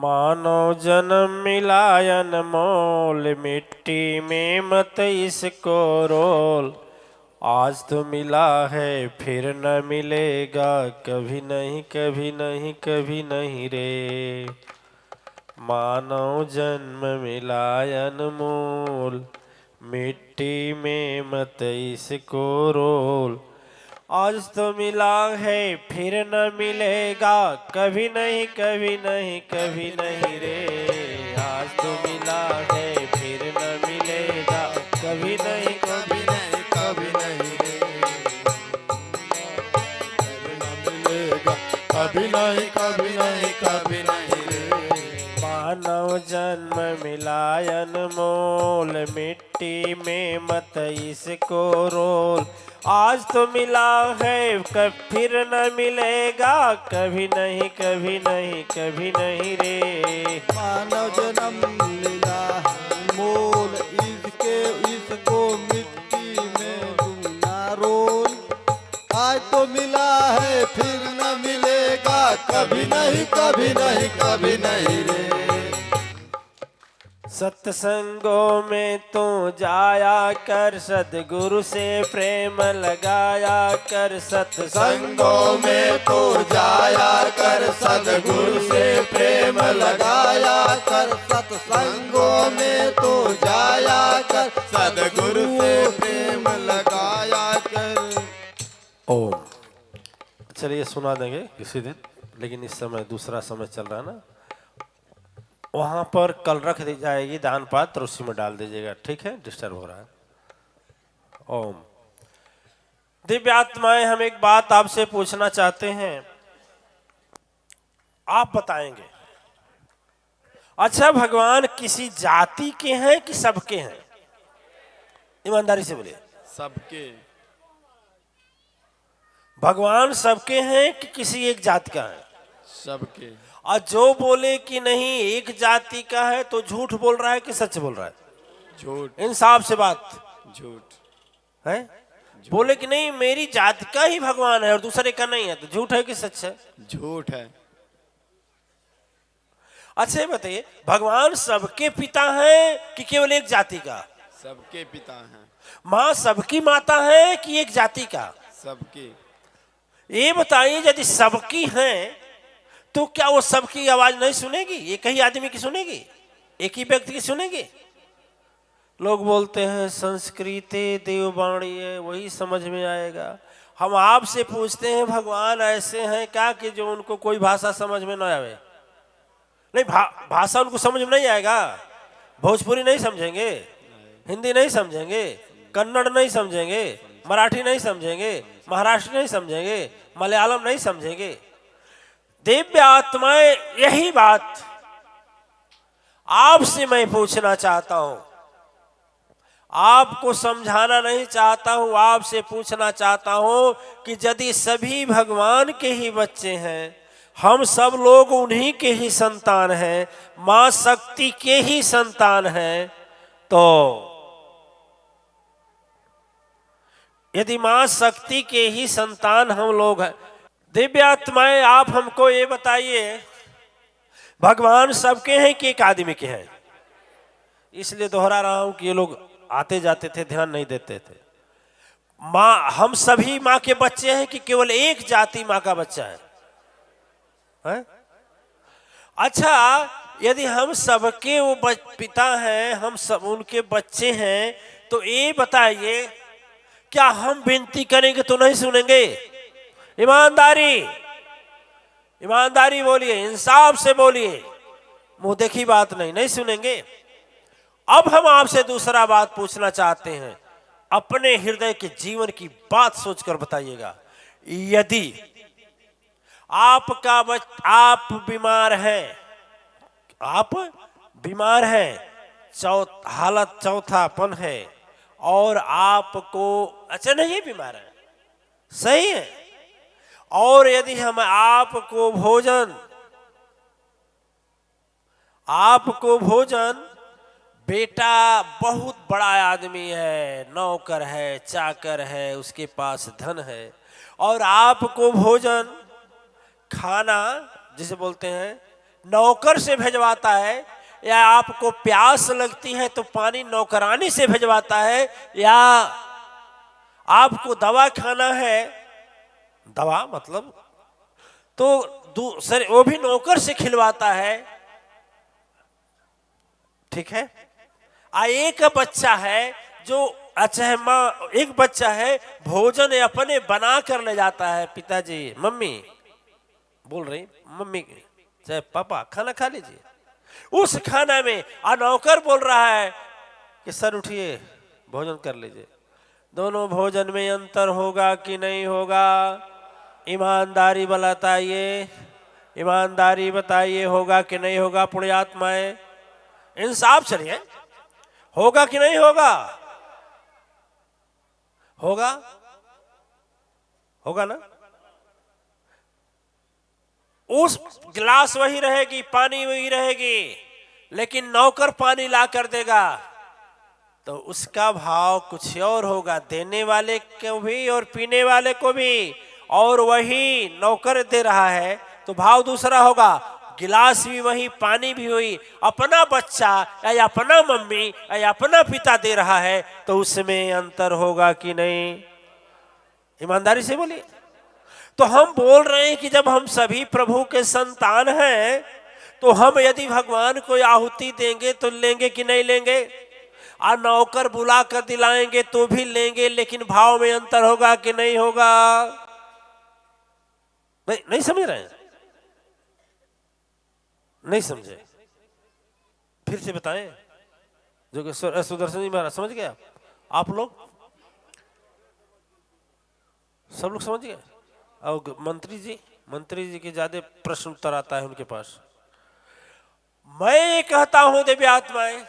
मानव जन्म मिलायन मोल, मिट्टी में मत इसको रोल। आज तो मिला है फिर न मिलेगा, कभी नहीं कभी नहीं कभी नहीं रे। मानव जन्म मिलायन मोल, मिट्टी में मत इसको रोल। आज तो मिला है फिर न मिलेगा, कभी नहीं कभी नहीं कभी नहीं रे। आज तो मिला है फिर न मिलेगा, कभी नहीं कभी नहीं कभी नहीं रे। कभी नहीं कभी नहीं कभी नहीं रे। मानव जन्म मिलायन मोल, मिट्टी में मत इसको रोल। आज तो मिला है फिर न मिलेगा, कभी नहीं कभी नहीं कभी नहीं रे। मानव जन्म मिला मोल, इसको मिट्टी में तुम ना रोल। आज तो मिला है फिर न मिलेगा, कभी नहीं कभी नहीं कभी नहीं रे। सत्संगों में तू जाया कर, सद्गुरु से प्रेम लगाया कर। संगों में तो जाया कर, सद्गुरु से प्रेम लगाया कर। सत्संगों में तो जाया कर, सद्गुरु से प्रेम लगाया कर। ओम। चलिए सुना देंगे किसी दिन, लेकिन इस समय दूसरा समय चल रहा है ना, वहां पर कल रख दी जाएगी दान पात्र, उसी में डाल दीजिएगा, ठीक है? डिस्टर्ब हो रहा है। ओम। दिव्य आत्माएं, हम एक बात आपसे पूछना चाहते हैं, आप बताएंगे। अच्छा, भगवान किसी जाति के हैं कि सबके हैं? ईमानदारी से बोलिए। सबके। भगवान सबके हैं कि किसी एक जाति का है? सबके। और जो बोले कि नहीं एक जाति का है तो झूठ बोल रहा है कि सच बोल रहा है? झूठ। इंसाफ से बात झूठ है। बोले कि नहीं मेरी जाति का ही भगवान है और दूसरे का नहीं है, तो झूठ है कि सच है? झूठ है। अच्छा बताइए, भगवान सबके पिता है कि केवल एक जाति का? सबके पिता हैं। माँ सबकी माता है कि एक जाति का? सबके। ये बताइए, यदि सबकी हैं तो क्या वो सबकी आवाज नहीं सुनेगी? एक ही आदमी की सुनेगी? एक ही व्यक्ति की सुनेगी? लोग बोलते हैं संस्कृति देववाणी है, वही समझ में आएगा। हम आपसे पूछते हैं, भगवान ऐसे हैं क्या कि जो उनको कोई भाषा समझ में ना आवे? नहीं, भाषा उनको समझ में नहीं आएगा। भोजपुरी नहीं समझेंगे, हिंदी नहीं समझेंगे, कन्नड़ नहीं समझेंगे, मराठी नहीं समझेंगे, महाराष्ट्र नहीं समझेंगे, मलयालम नहीं समझेंगे। दिव्य आत्माएं, यही बात आपसे मैं पूछना चाहता हूं। आपको समझाना नहीं चाहता हूं, आपसे पूछना चाहता हूं कि यदि सभी भगवान के ही बच्चे हैं, हम सब लोग उन्हीं के ही संतान हैं, मां शक्ति के ही संतान हैं, तो यदि मां शक्ति के ही संतान हम लोग हैं, दिव्य आत्माएं आप हमको ये बताइए, भगवान सबके हैं कि एक आदमी के हैं? इसलिए दोहरा रहा हूं कि ये लोग आते जाते थे, ध्यान नहीं देते थे। माँ, हम सभी माँ के बच्चे हैं कि केवल एक जाति माँ का बच्चा है? अच्छा, यदि हम सबके वो पिता हैं, हम सब उनके बच्चे हैं, तो ये बताइए, क्या हम विनती करेंगे तो नहीं सुनेंगे? ईमानदारी, ईमानदारी बोलिए, इंसाफ से बोलिए, मुंह देखी बात नहीं, नहीं सुनेंगे। अब हम आपसे दूसरा बात पूछना चाहते हैं, अपने हृदय के जीवन की बात सोचकर बताइएगा। यदि आप बीमार हैं, आप बीमार हैं, हालत चौथापन है, और आपको अच्छा नहीं बीमार है, सही है, और यदि हम आपको भोजन बेटा बहुत बड़ा आदमी है, नौकर है, चाकर है, उसके पास धन है, और आपको भोजन खाना जिसे बोलते हैं नौकर से भेजवाता है, या आपको प्यास लगती है तो पानी नौकरानी से भेजवाता है, या आपको दवा खाना है, दवा मतलब तो दूसरे वो भी नौकर से खिलवाता है। ठीक है। एक बच्चा है जो अच्छा है, माँ एक बच्चा है भोजन अपने बना कर ले जाता है, पिताजी मम्मी बोल रही, मम्मी चाहे पापा खाना खा लीजिए, उस खाना में नौकर बोल रहा है कि सर उठिए भोजन कर लीजिए। दोनों भोजन में अंतर होगा कि नहीं होगा? ईमानदारी बताइए, ईमानदारी बताइए, होगा कि नहीं होगा? पुण्यात्माएं इंसाफ चलिए, होगा कि नहीं होगा? होगा, होगा ना? उस गिलास वही रहेगी, पानी वही रहेगी, लेकिन नौकर पानी ला कर देगा तो उसका भाव कुछ और होगा, देने वाले को भी और पीने वाले को भी। और वही नौकर दे रहा है तो भाव दूसरा होगा, गिलास भी वही, पानी भी वही। अपना बच्चा या अपना मम्मी या अपना पिता दे रहा है तो उसमें अंतर होगा कि नहीं? ईमानदारी से बोलिए। तो हम बोल रहे हैं कि जब हम सभी प्रभु के संतान हैं तो हम यदि भगवान को आहुति देंगे तो लेंगे कि नहीं लेंगे? नौकर बुला कर दिलाएंगे तो भी लेंगे, लेकिन भाव में अंतर होगा कि नहीं होगा? नहीं समझ रहे हैं? नहीं समझे? फिर से बताएं। जो कि सुदर्शन जी महाराज समझ गया, आप लोग सब लोग समझ गए? और मंत्री जी के ज्यादा प्रश्न उत्तर आता है उनके पास। मैं ये कहता हूं दिव्य आत्माएं,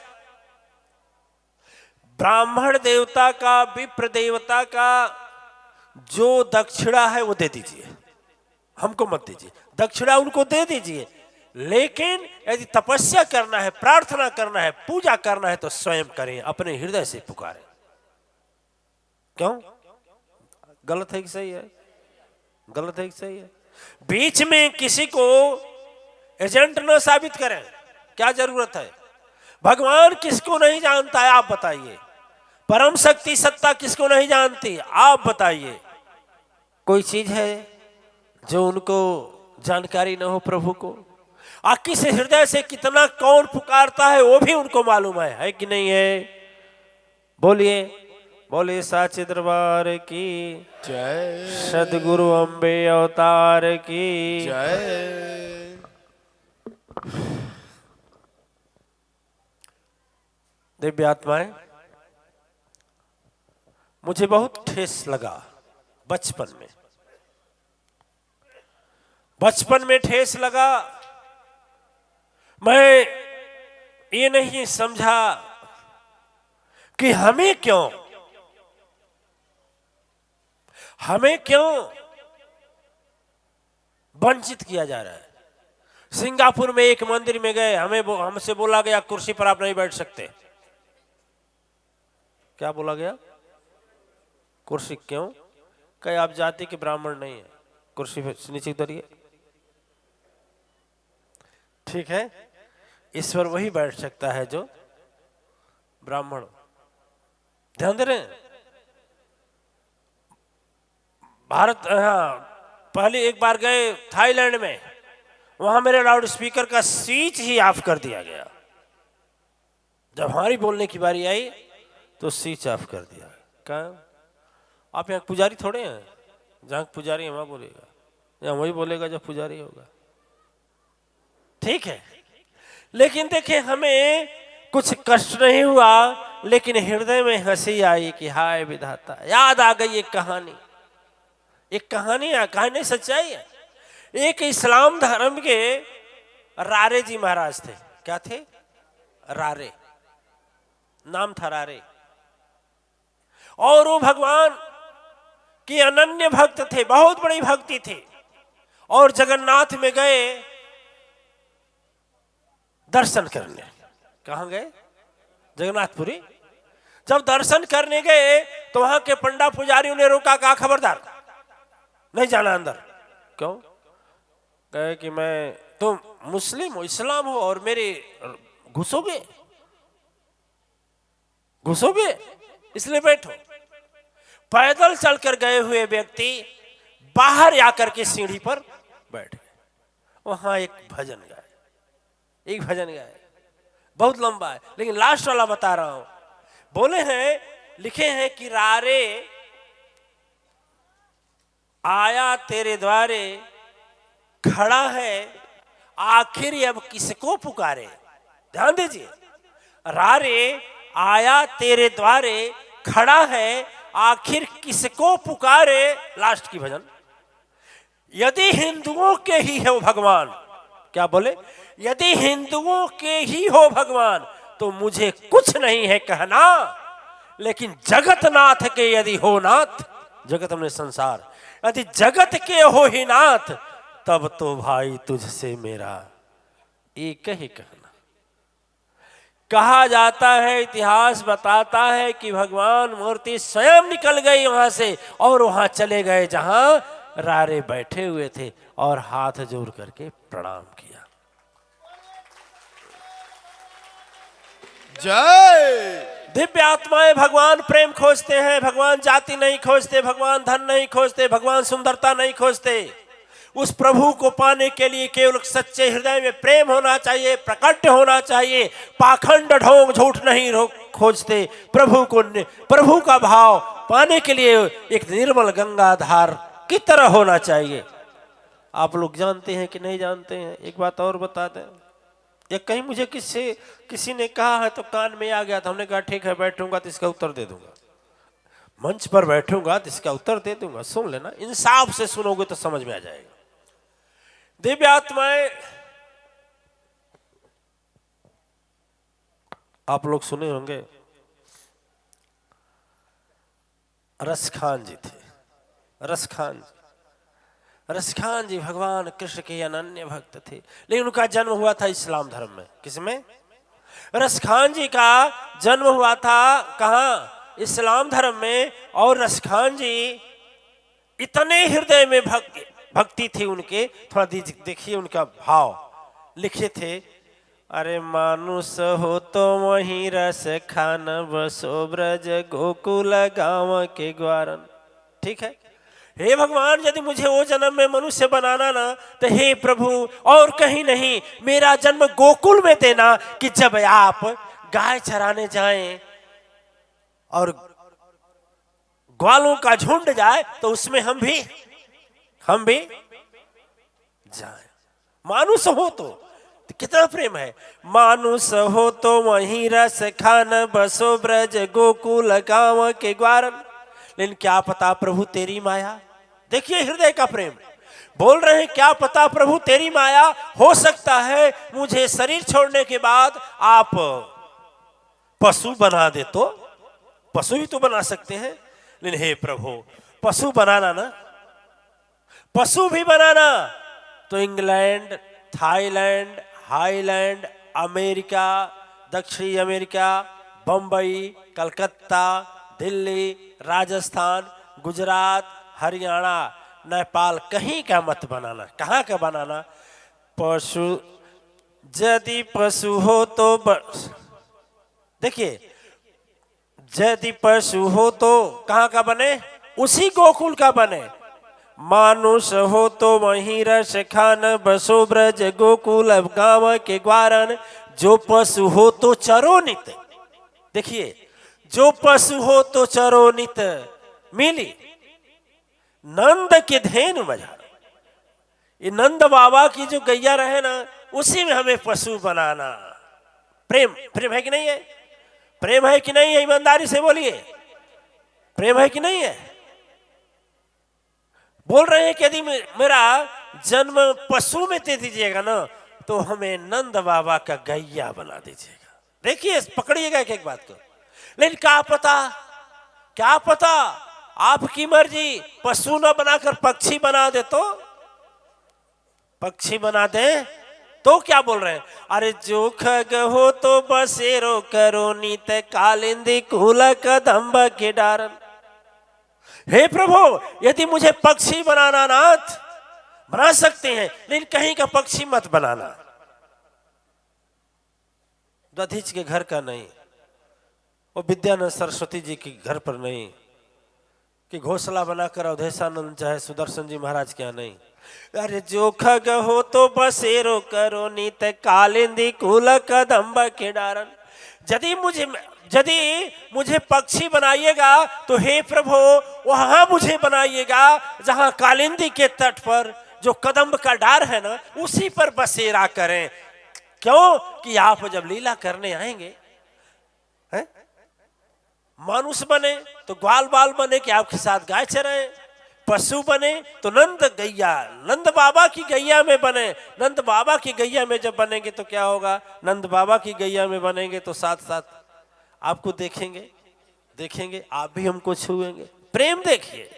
ब्राह्मण देवता का, विप्र देवता का जो दक्षिणा है वो दे दीजिए, हमको मत दीजिए। दक्षिणा उनको दे दीजिए, लेकिन यदि तपस्या करना है, प्रार्थना करना है, पूजा करना है तो स्वयं करें, अपने हृदय से पुकारें। क्यों? गलत है कि सही है? गलत है कि सही है? बीच में किसी को एजेंट न साबित करें, क्या जरूरत है? भगवान किसको नहीं जानता है आप बताइए? परम शक्ति सत्ता किसको नहीं जानती आप बताइए? कोई चीज है जो उनको जानकारी न हो प्रभु को? किस हृदय से कितना कौन पुकारता है वो भी उनको मालूम है कि नहीं है? बोलिए, बोले साचे दरबार की जय, सदगुरु अम्बे अवतार की जय। दिव्य आत्माएं, मुझे बहुत ठेस लगा बचपन में ठेस लगा। मैं ये नहीं समझा कि हमें क्यों वंचित किया जा रहा है। सिंगापुर में एक मंदिर में गए, हमसे बोला गया कुर्सी पर आप नहीं बैठ सकते। क्या बोला गया? कुर्सी क्यों? कहे आप जाति के ब्राह्मण नहीं है, कुर्सी पे नीचे उतरिए। ठीक है, ईश्वर वही बैठ सकता है जो ब्राह्मण। ध्यान दे रहे हैं? भारत, पहले एक बार गए थाईलैंड में, वहां मेरे लाउड स्पीकर का स्विच ही ऑफ कर दिया गया। जब हमारी बोलने की बारी आई तो स्विच ऑफ कर दिया। क्या आप यहाँ पुजारी थोड़े हैं? जहां पुजारी है वहां बोलेगा, यहाँ वही बोलेगा जब पुजारी होगा। ठीक है, लेकिन देखें नहीं कुछ कष्ट नहीं हुआ, लेकिन हृदय में हंसी आई कि हाय विधाता। याद आ गई एक कहानी सच्चाई है। एक इस्लाम धर्म के रारे जी महाराज थे। क्या थे? रारे, नाम था रारे। और वो भगवान के अनन्य भक्त थे, बहुत बड़ी भक्ति थी। और जगन्नाथ में गए दर्शन करने। कहां गए? जगन्नाथपुरी। जब दर्शन करने गए तो वहां के पंडा पुजारियों ने रोका, कहा खबरदार नहीं जाना अंदर। क्यों? कहे कि मैं तो मुस्लिम हो, इस्लाम हो और मेरे घुसोगे घुसोगे, इसलिए बैठो। पैदल चलकर गए हुए व्यक्ति बाहर आकर के सीढ़ी पर बैठ गए। वहां एक भजन गाए, बहुत लंबा है लेकिन लास्ट वाला बता रहा हूं। बोले हैं, लिखे हैं कि रारे आया तेरे द्वारे, खड़ा है आखिर अब किसको पुकारे। ध्यान दीजिए, रारे आया तेरे द्वारे, खड़ा है आखिर किसको पुकारे। लास्ट की भजन, यदि हिंदुओं के ही है वो भगवान, क्या बोले, यदि हिंदुओं के ही हो भगवान तो मुझे कुछ नहीं है कहना, लेकिन जगतनाथ के यदि हो नाथ, जगत हमने संसार, यदि जगत के हो ही नाथ, तब तो भाई तुझसे मेरा एक ही कहना। कहा जाता है, इतिहास बताता है कि भगवान मूर्ति स्वयं निकल गई वहां से और वहां चले गए जहां रारे बैठे हुए थे और हाथ जोड़ करके प्रणाम किया। जय। दिव्य आत्माएं भगवान प्रेम खोजते हैं, भगवान जाति नहीं खोजते, भगवान धन नहीं खोजते, भगवान सुंदरता नहीं खोजते। उस प्रभु को पाने के लिए केवल सच्चे हृदय में प्रेम होना चाहिए, प्रकट होना चाहिए। पाखंड ढोंग झूठ नहीं खोजते। प्रभु का भाव पाने के लिए एक निर्मल गंगा धार की तरह होना चाहिए। आप लोग जानते हैं कि नहीं जानते हैं? एक बात और बता दें, या कहीं मुझे किसी ने कहा है तो कान में आ गया था, हमने कहा ठीक है बैठूंगा तो इसका उत्तर दे दूंगा, मंच पर बैठूंगा तो इसका उत्तर दे दूंगा। सुन लेना, इंसाफ से सुनोगे तो समझ में आ जाएगा। दिव्य आत्माएं, आप लोग सुने होंगे, रसखान जी थे। रसखान जी भगवान कृष्ण के अनन्य भक्त थे, लेकिन उनका जन्म हुआ था इस्लाम धर्म में। किसमें? रसखान जी का जन्म हुआ था कहाँ? इस्लाम धर्म में। और रसखान जी इतने हृदय में भक्ति थी उनके, थोड़ा देखिए उनका भाव लिखे थे, अरे मानुष हो तो वहीं रस खान, बसो ब्रज गोकुल गांव के ग्वारन। ठीक है, हे भगवान यदि मुझे वो जन्म में मनुष्य बनाना ना, तो हे प्रभु और कहीं नहीं, मेरा जन्म गोकुल में देना, कि जब आप गाय चराने जाएं और ग्वालों का झुंड जाए तो उसमें हम भी जाएं। मानुष हो तो कितना प्रेम है। मानुष हो तो वहीं रस खान, बसो ब्रज गोकुल गांव के ग्वारन। लेकिन क्या पता प्रभु तेरी माया, देखिए हृदय का प्रेम। बोल रहे हैं क्या पता प्रभु तेरी माया, हो सकता है मुझे शरीर छोड़ने के बाद आप पशु बना दे, तो पशु भी तो बना सकते हैं। लेकिन हे प्रभु पशु बनाना ना, पशु भी बनाना तो इंग्लैंड, थाईलैंड, हाईलैंड, अमेरिका, दक्षिणी अमेरिका, बंबई, कलकत्ता, दिल्ली, राजस्थान, गुजरात, हरियाणा, नेपाल, कहीं का मत बनाना। कहाँ का बनाना? पशु, यदि पशु हो तो देखिए, यदि पशु हो तो कहाँ का बने? उसी गोकुल का बने। मानुष हो तो वहीं रस खान, बसो ब्रज गोकुल गांव के ग्वारन। जो पशु हो तो चरो नित, देखिए जो पशु हो तो चरो नित, मिली नंद के धेनु बजा। ये नंद बाबा की जो गैया रहे ना, उसी में हमें पशु बनाना। प्रेम है कि नहीं है? प्रेम है कि नहीं है? ईमानदारी से बोलिए, प्रेम है कि नहीं है? बोल रहे हैं कि यदि मेरा जन्म पशु में दे दीजिएगा ना, तो हमें नंद बाबा का गैया बना दीजिएगा। देखिए पकड़िएगा एक बात को। लेकिन क्या पता आपकी मर्जी पशु न बनाकर पक्षी बना दे, तो पक्षी बना दे तो क्या बोल रहे हैं? अरे जो खग हो तो बसेरो करो नीत, कालिंदी कूल कदम्ब के डारन। हे प्रभु यदि मुझे पक्षी बनाना नाथ, बना सकते हैं, लेकिन कहीं का पक्षी मत बनाना। दधीच के घर का नहीं, वो विद्यानंद सरस्वती जी के घर पर नहीं, कि घोसला बनाकर अवधेशानंद चाहे सुदर्शन जी महाराज क्या नहीं। अरे जो खग हो तो बसेरो करो नीत कालिंदी कुल कदम्ब के डारन। यदि मुझे पक्षी बनाइएगा तो हे प्रभु वहां मुझे बनाइएगा जहां कालिंदी के तट पर जो कदम्ब का डार है ना, उसी पर बसेरा करें। क्यों कि आप जब लीला करने आएंगे, हैं? मानुष बने तो ग्वाल बाल बने कि आपके साथ गाय चराएं, पशु बने तो नंद गैया, नंद बाबा की गैया में बने। नंद बाबा की गैया में जब बनेंगे तो क्या होगा, नंद बाबा की गैया में बनेंगे तो साथ साथ आपको देखेंगे, आप भी हमको छुएंगे। प्रेम देखिए,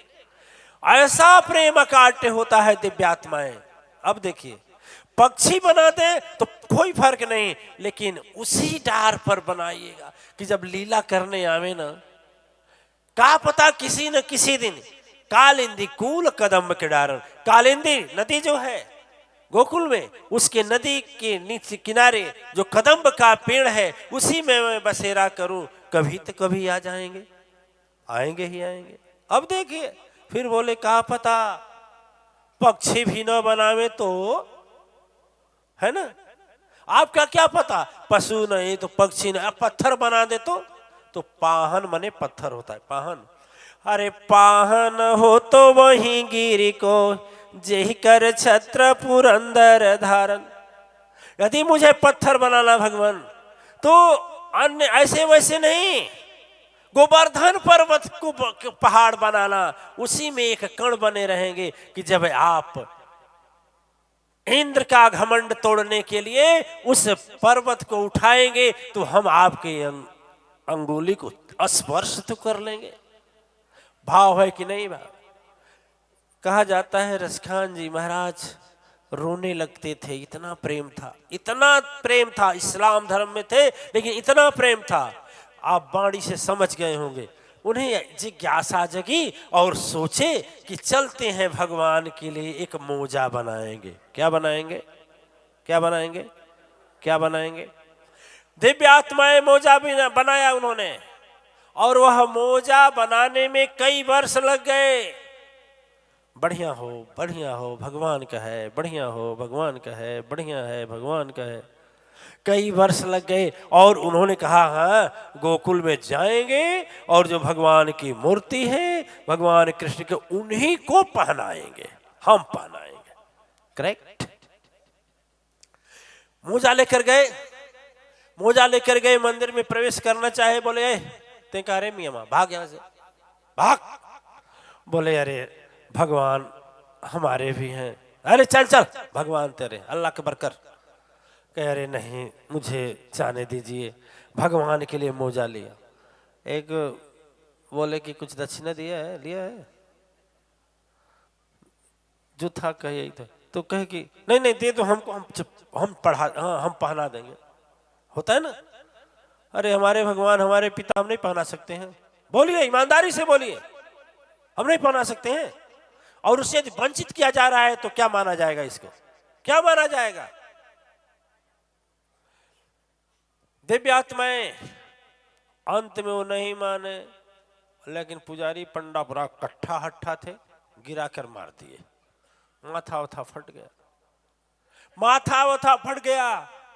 ऐसा प्रेम अकाट्य होता है दिव्यात्माएं। अब देखिए, पक्षी बना दे तो कोई फर्क नहीं, लेकिन उसी डार पर बनाइएगा कि जब लीला करने आवे ना, का पता किसी न किसी दिन कालिंदी कूल कदम्ब के डारन, कालिंदी नदी जो है गोकुल में, उसके नदी के नीचे किनारे जो कदम्ब का पेड़ है उसी में मैं बसेरा करूं। कभी तो कभी आ जाएंगे, आएंगे ही आएंगे। अब देखिए, फिर बोले का पता पक्षी भी न बनावे तो, है ना, आपका क्या पता पशु नहीं तो पक्षी नहीं, पत्थर बना दे तो पाहन मने पत्थर होता है, पाहन। अरे पाहन हो तो वही गिरी को जेहि कर छत्र पुरंदर धारण। यदि मुझे पत्थर बनाना भगवान तो अन्य ऐसे वैसे नहीं, गोवर्धन पर्वत को पहाड़ बनाना, उसी में एक कण बने रहेंगे कि जब आप इंद्र का घमंड तोड़ने के लिए उस पर्वत को उठाएंगे तो हम आपके अंगुली को स्पर्श तो कर लेंगे। भाव है कि नहीं भाव? कहा जाता है रसखान जी महाराज रोने लगते थे, इतना प्रेम था। इस्लाम धर्म में थे लेकिन इतना प्रेम था, आप वाणी से समझ गए होंगे। उन्हें जिज्ञासा जगी और सोचे कि चलते हैं भगवान के लिए एक मोजा बनाएंगे। क्या बनाएंगे? क्या बनाएंगे? क्या बनाएंगे? दिव्य आत्माएं मोजा भी बनाया उन्होंने, और वह मोजा बनाने में कई वर्ष लग गए। बढ़िया हो भगवान का है, बढ़िया हो भगवान का है, बढ़िया है भगवान का है। कई वर्ष लग गए और उन्होंने कहा हाँ गोकुल में जाएंगे और जो भगवान की मूर्ति है भगवान कृष्ण के, उन्हीं को पहनाएंगे, हम पहनाएंगे। करेक्ट। मोजा लेकर गए मंदिर में प्रवेश करना चाहे, बोले ते कह रहे मियाँ भाग यहां से, भाग। बोले अरे भगवान हमारे भी हैं। अरे चल भगवान तेरे, अल्लाह के बरकर। कह रहे नहीं मुझे जाने दीजिए, भगवान के लिए मोजा लिया। एक बोले कि कुछ दक्षिणा लिया है जो था, कहे यही था। तो कहे कि नहीं दे दो हमको, हम पहना देंगे। होता है ना, अरे हमारे भगवान हमारे पिता, हम नहीं पहना सकते हैं? बोलिए, ईमानदारी से बोलिए, हम नहीं पहना सकते हैं। और उससे यदि वंचित किया जा रहा है तो क्या माना जाएगा? इसको क्या माना जाएगा? दिव्य आत्माएं अंत में वो नहीं माने, लेकिन पुजारी पंडा पूरा कट्ठा हट्ठा थे, गिरा कर मार दिए। माथा फट गया।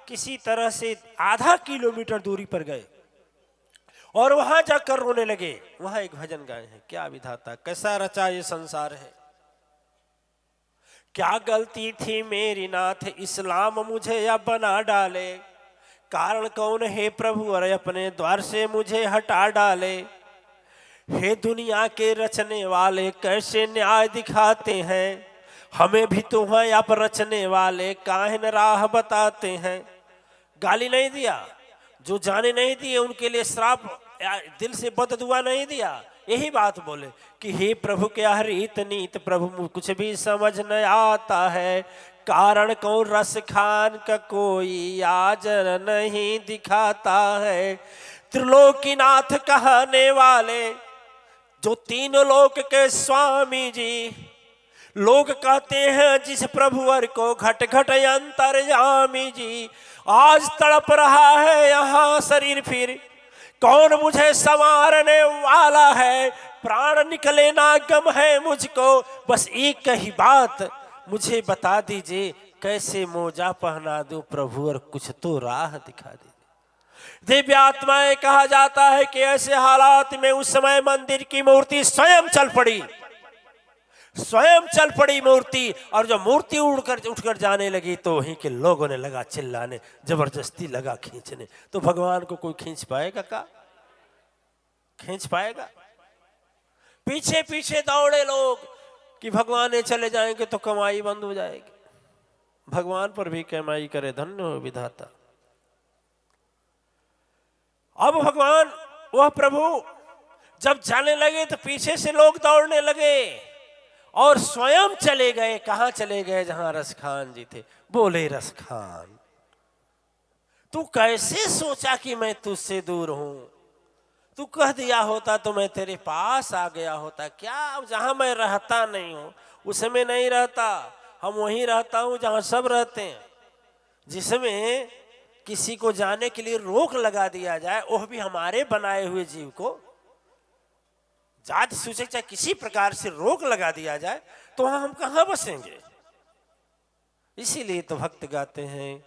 किसी तरह से आधा किलोमीटर दूरी पर गए और वहां जाकर रोने लगे। वहां एक भजन गाए हैं, क्या विधाता कैसा रचा ये संसार है, क्या गलती थी मेरी नाथ, इस्लाम मुझे अब बना डाले। कारण कौन है प्रभु, और अपने द्वार से मुझे हटा डाले। हे दुनिया के रचने वाले, कैसे न्याय दिखाते हैं, हमें भी तो है आप रचने वाले, काहे न राह बताते हैं। गाली नहीं दिया, जो जाने नहीं दिए उनके लिए श्राप, दिल से बददुआ नहीं दिया। यही बात बोले कि हे प्रभु क्या रीत नीत, प्रभु कुछ भी समझ न आता है। कारण कौन रस खान का कोई आज नहीं दिखाता है। त्रिलोकीनाथ कहने वाले, जो तीनों लोक के स्वामी जी, लोग कहते हैं जिस प्रभुवर को घट घट अंतर्यामी जी, आज तड़प रहा है यहाँ शरीर फिर, कौन मुझे संवारने वाला है, प्राण निकले ना गम है मुझको, बस एक ही बात मुझे बता दीजिए, कैसे मोजा पहना दूं प्रभु और कुछ तो राह दिखा दीजिए। दिव्य आत्माएं कहा जाता है कि ऐसे हालात में उस समय मंदिर की मूर्ति स्वयं चल पड़ी, स्वयं चल पड़ी मूर्ति, और जब मूर्ति उठकर जाने लगी तो वहीं के लोगों ने लगा चिल्लाने, जबरदस्ती लगा खींचने। तो भगवान को कोई खींच पाएगा का? खींच पाएगा? पीछे पीछे दौड़े लोग कि भगवान ने चले जाएंगे तो कमाई बंद हो जाएगी। भगवान पर भी कमाई करे, धन्य हो विधाता। अब भगवान वह प्रभु जब जाने लगे तो पीछे से लोग दौड़ने लगे और स्वयं चले गए। कहां चले गए? जहां रसखान जी थे। बोले रसखान, तू कैसे सोचा कि मैं तुझसे दूर हूं? तू कह दिया होता तो मैं तेरे पास आ गया होता। क्या जहां मैं रहता नहीं हूं उसमें नहीं रहता, हम वहीं रहता हूं जहां सब रहते हैं। जिसमें किसी को जाने के लिए रोक लगा दिया जाए, वह भी हमारे बनाए हुए जीव को जाति सूचक चाहे किसी प्रकार से रोक लगा दिया जाए तो हम कहां बसेंगे? इसीलिए तो भक्त गाते हैं,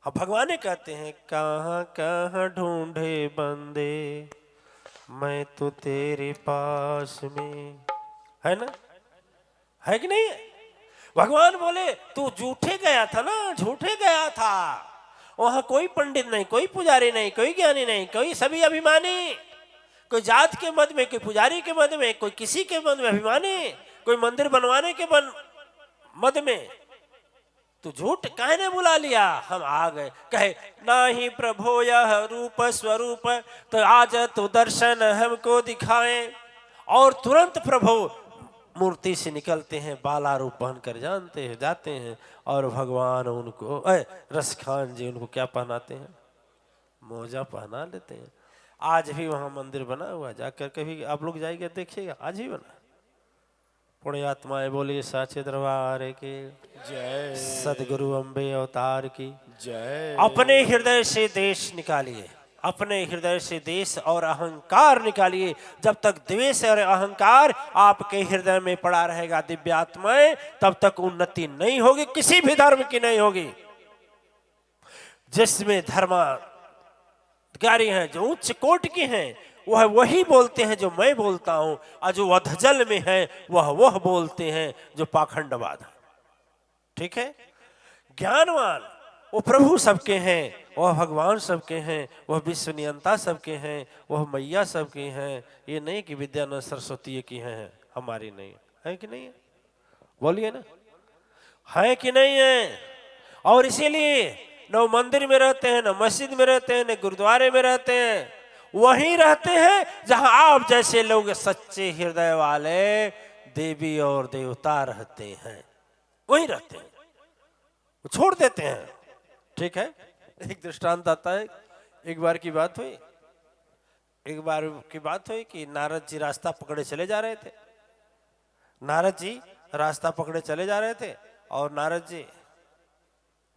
हम भगवान कहते हैं, कहां कहां ढूंढे बंदे मैं तो तेरे पास में, है ना? है कि नहीं? भगवान बोले तू झूठे गया था ना, झूठे गया था। वहां कोई पंडित नहीं, कोई पुजारी नहीं, कोई ज्ञानी नहीं, कोई सभी अभिमानी, कोई जात के मत में, कोई पुजारी के मत में, कोई किसी के मत में अभिमानी, कोई मंदिर बनवाने के मत में। तू झूठ काहे ने बुला लिया? हम आ गए। कहे नाही प्रभो यह रूप स्वरूप, तो आज तू दर्शन हमको दिखाए। और तुरंत प्रभु मूर्ति से निकलते हैं, बाला रूप पहन कर जानते हैं जाते हैं, और भगवान उनको रसखान जी उनको क्या पहनाते हैं? मोजा पहना लेते हैं। आज भी वहां मंदिर बना हुआ, जाकर कभी आप लोग जाइए देखिएगा, आज ही बना। पुण्य आत्माएं बोलिए साचे दरबार के जय, सदगुरु अम्बे अवतार की जय। अपने हृदय से देश निकालिए, अपने हृदय से देश और अहंकार निकालिए। जब तक द्वेष और अहंकार आपके हृदय में पड़ा रहेगा दिव्य आत्माएं, तब तक उन्नति नहीं होगी, किसी भी धर्म की नहीं होगी। जिसमें धर्माधिकारी हैं, जो उच्च कोटि के हैं, वह वही बोलते हैं जो मैं बोलता हूं, और जो अधजल में है वह बोलते हैं जो पाखंडवाद है। ठीक है? ज्ञानवान वो प्रभु सबके हैं, वह भगवान सबके हैं, वह विश्व नियंता सबके हैं, वह मैया सबके हैं। ये नहीं कि विद्यानंद सरस्वती की हैं, हमारी नहीं है कि नहीं है? बोलिए ना, है कि नहीं है? और इसीलिए न मंदिर में रहते हैं, न मस्जिद में रहते हैं, न गुरुद्वारे में रहते हैं, वहीं रहते हैं जहां आप जैसे लोग सच्चे हृदय वाले देवी और देवता रहते हैं, वहीं रहते हैं, छोड़ देते हैं। ठीक है? एक दृष्टांत आता है। एक बार की बात हुई कि नारद जी रास्ता पकड़े चले जा रहे थे। नारद जी रास्ता पकड़े चले जा रहे थे और नारद जी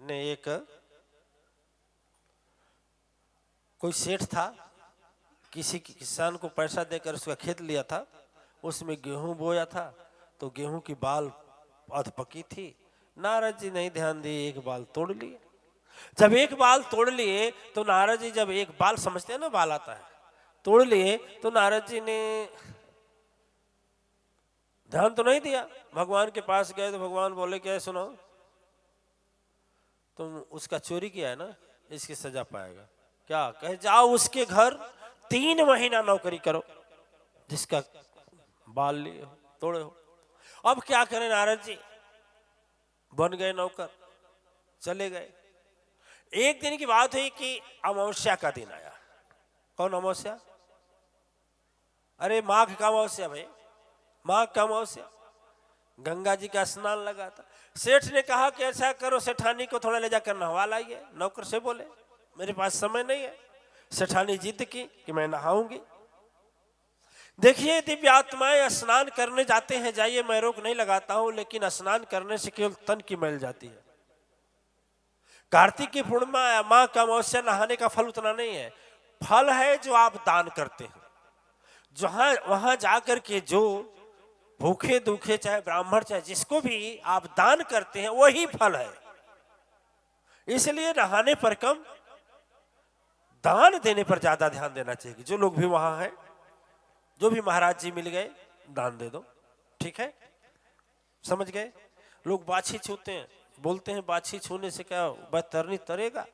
ने एक कोई सेठ था, किसी किसान को पैसा देकर उसका खेत लिया था, उसमें गेहूं बोया था, तो गेहूं की बाल अध पकी थी। नारद जी नहीं ध्यान दिए, एक बाल तोड़ लिए। जब एक बाल तोड़ लिए तो नारद जी, जब एक बाल समझते हैं ना बाल आता है, तोड़ लिए तो नारद जी ने ध्यान तो नहीं दिया। भगवान के पास गए तो भगवान बोले क्या, सुनो तुम उसका चोरी किया है ना, इसकी सजा पाएगा। क्या? कहे जाओ उसके घर 3 महीना नौकरी करो, जिसका बाल लिए हो, तोड़े हो। अब क्या करें नारद जी? बन गए नौकर, चले गए। एक दिन की बात हुई कि अमावस्या का दिन आया। कौन अमावस्या? अरे माघ का अमावस्या भाई, माघ का अमावस्या। गंगा जी का स्नान लगा था। सेठ ने कहा कि ऐसा करो, सेठानी को थोड़ा ले जाकर नहवा लाइए। नौकर से बोले मेरे पास समय नहीं है। सेठानी जिद की कि मैं नहाऊंगी। देखिए दिव्य आत्माएं स्नान करने जाते हैं, जाइए, मैं रोक नहीं लगाता हूं, लेकिन स्नान करने से केवल तन की मैल जाती है। कार्तिक की पूर्णिमा या माँ का अमावस्या नहाने का फल उतना नहीं है, फल है जो आप दान करते हैं। जहां वहां जाकर के जो भूखे दुखे, चाहे ब्राह्मण चाहे जिसको भी आप दान करते हैं, वही फल है। इसलिए नहाने पर कम, दान देने पर ज्यादा ध्यान देना चाहिए। जो लोग भी वहां हैं, जो भी महाराज जी मिल गए, दान दे दो, ठीक है, समझ गए। लोग बाछी छूते हैं, बोलते हैं बाछी छूने से क्या तरनी तरेगा।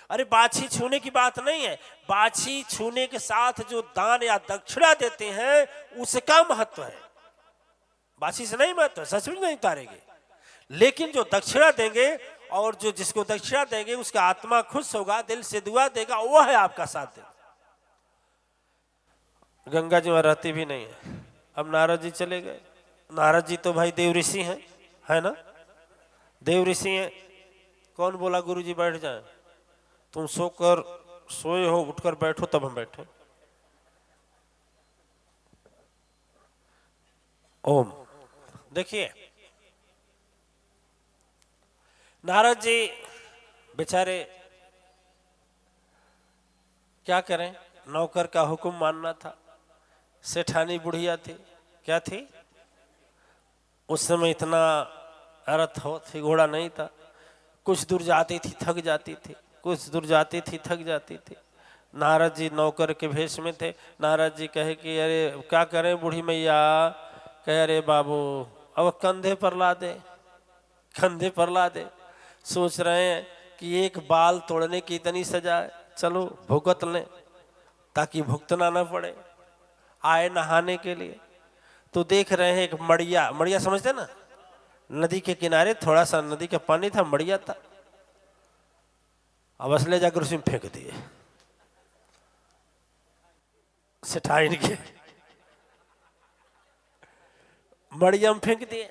अरे बाछी छूने की बात नहीं है, बाछी छूने के साथ जो दान या दक्षिणा देते हैं उसका महत्व है। बाछी से नहीं महत्व, सच में नहीं उतारेंगे, लेकिन जो दक्षिणा देंगे और जो जिसको दक्षिणा देंगे उसका आत्मा खुश होगा, दिल से दुआ देगा, वह है आपका साथ देगा। गंगा जी वहां रहती भी नहीं है। अब नारद जी चले गए। नारद जी तो भाई देव ऋषि हैं, है ना, देव ऋषि हैं। कौन बोला गुरु जी बैठ जाए? तुम सोकर सोए हो, उठकर बैठो तब हम बैठे। ओम। देखिए नारद जी बेचारे क्या करें, नौकर का हुक्म मानना था। सेठानी बुढ़िया थी, क्या थी उस समय, इतना रथ हो थी, घोड़ा नहीं था। कुछ दूर जाती थी थक जाती थी, कुछ दूर जाती थी थक जाती थी। नारद जी नौकर के भेष में थे। नारद जी कहे कि अरे क्या करें बूढ़ी मैया? कहे अरे बाबू अब कंधे पर ला दे, कंधे पर ला दे। सोच रहे हैं कि एक बाल तोड़ने की इतनी सजा है, चलो भुगत लें ताकि भुगतना न पड़े। आए नहाने के लिए तो देख रहे हैं एक मड़िया, मड़िया समझते ना, नदी के किनारे थोड़ा सा नदी का पानी था, मड़िया था। अब असले जाकर उसमें फेंक दिए सेठाइन के, मड़िया में फेंक दिए।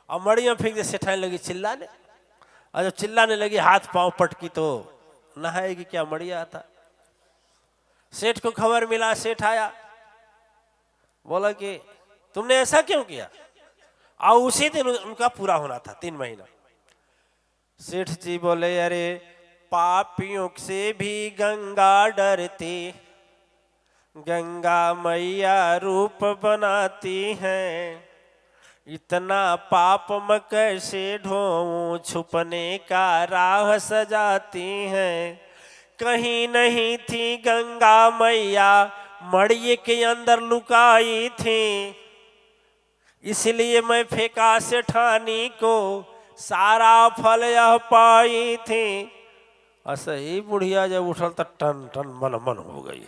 और मड़िया में फेंक दिए, सेठाइन लगी चिल्लाने। और जब चिल्लाने लगी, हाथ पांव पटकी, तो नहाएगी क्या, मड़िया था। सेठ को खबर मिला, सेठ आया, बोला कि तुमने ऐसा क्यों किया? और उसी दिन उनका पूरा होना था 3 महीना। सेठ जी बोले अरे पापियों से भी गंगा डरती, गंगा मैया रूप बनाती हैं, इतना पाप मैं कैसे ढोऊं, छुपने का राह सजाती हैं। कहीं नहीं थी गंगा मैया, मड़िए के अंदर लुकाई थी, इसलिए मैं फेंका सेठानी को, सारा फल यह पाई थी। ऐसे ही बुढ़िया जब उठल तो टन टन मन मन हो गई।